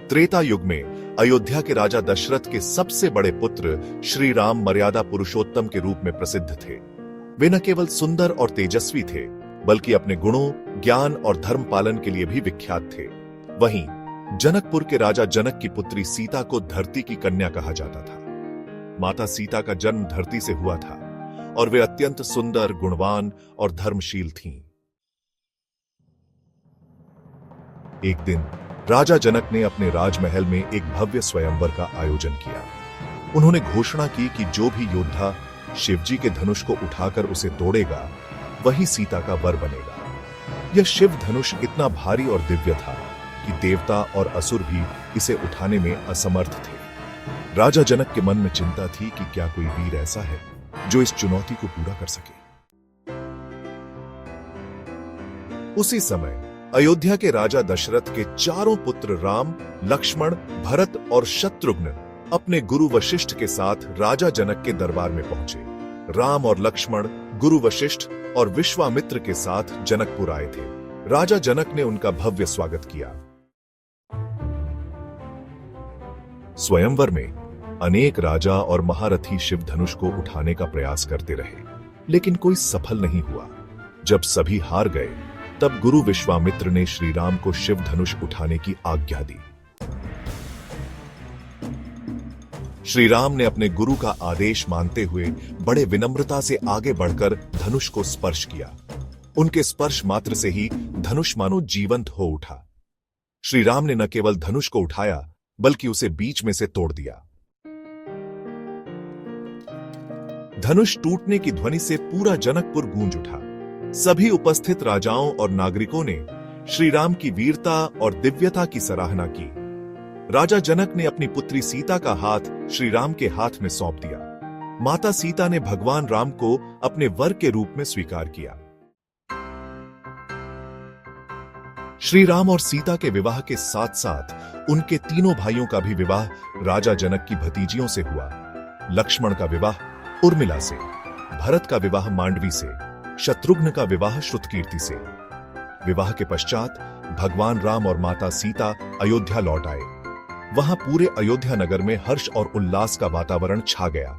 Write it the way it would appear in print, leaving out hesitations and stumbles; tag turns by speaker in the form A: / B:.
A: त्रेता युग में अयोध्या के राजा दशरथ के सबसे बड़े पुत्र श्री राम मर्यादा पुरुषोत्तम के रूप में प्रसिद्ध थे। वे न केवल सुंदर और तेजस्वी थे, बल्कि अपने गुणों, ज्ञान और धर्म पालन के लिए भी विख्यात थे। वहीं जनकपुर के राजा जनक की पुत्री सीता को धरती की कन्या कहा जाता था। माता सीता का जन्म धरती से हुआ था और वे अत्यंत सुंदर, गुणवान और धर्मशील थीं। एक दिन राजा जनक ने अपने राजमहल में एक भव्य स्वयंवर का आयोजन किया। उन्होंने घोषणा की कि जो भी योद्धा शिवजी के धनुष को उठाकर उसे तोड़ेगा, वही सीता का वर बनेगा। यह शिव धनुष इतना भारी और दिव्य था कि देवता और असुर भी इसे उठाने में असमर्थ थे। राजा जनक के मन में चिंता थी कि क्या कोई वीर ऐसा है जो इस चुनौती को पूरा कर सके। उसी समय अयोध्या के राजा दशरथ के चारों पुत्र राम, लक्ष्मण, भरत और शत्रुघ्न अपने गुरु वशिष्ठ के साथ राजा जनक के दरबार में पहुंचे। राम और लक्ष्मण गुरु वशिष्ठ और विश्वामित्र के साथ जनकपुर आए थे। राजा जनक ने उनका भव्य स्वागत किया। स्वयंवर में अनेक राजा और महारथी शिव धनुष को उठाने का प्रयास करते रहे, लेकिन कोई सफल नहीं हुआ। जब सभी हार गए, तब गुरु विश्वामित्र ने श्री राम को शिव धनुष उठाने की आज्ञा दी। श्री राम ने अपने गुरु का आदेश मानते हुए बड़े विनम्रता से आगे बढ़कर धनुष को स्पर्श किया। उनके स्पर्श मात्र से ही धनुष मानो जीवंत हो उठा। श्री राम ने न केवल धनुष को उठाया, बल्कि उसे बीच में से तोड़ दिया। धनुष टूटने की ध्वनि से पूरा जनकपुर गूंज उठा। सभी उपस्थित राजाओं और नागरिकों ने श्री राम की वीरता और दिव्यता की सराहना की। राजा जनक ने अपनी पुत्री सीता का हाथ श्री राम के हाथ में सौंप दिया। माता सीता ने भगवान राम को अपने वर के रूप में स्वीकार किया। श्री राम और सीता के विवाह के साथ साथ उनके तीनों भाइयों का भी विवाह राजा जनक की भतीजियों से हुआ। लक्ष्मण का विवाह उर्मिला से, भरत का विवाह मांडवी से, शत्रुघ्न का विवाह श्रुतकीर्ति से। विवाह के पश्चात भगवान राम और माता सीता अयोध्या लौट आए। वहां पूरे अयोध्या नगर में हर्ष और उल्लास का वातावरण छा गया।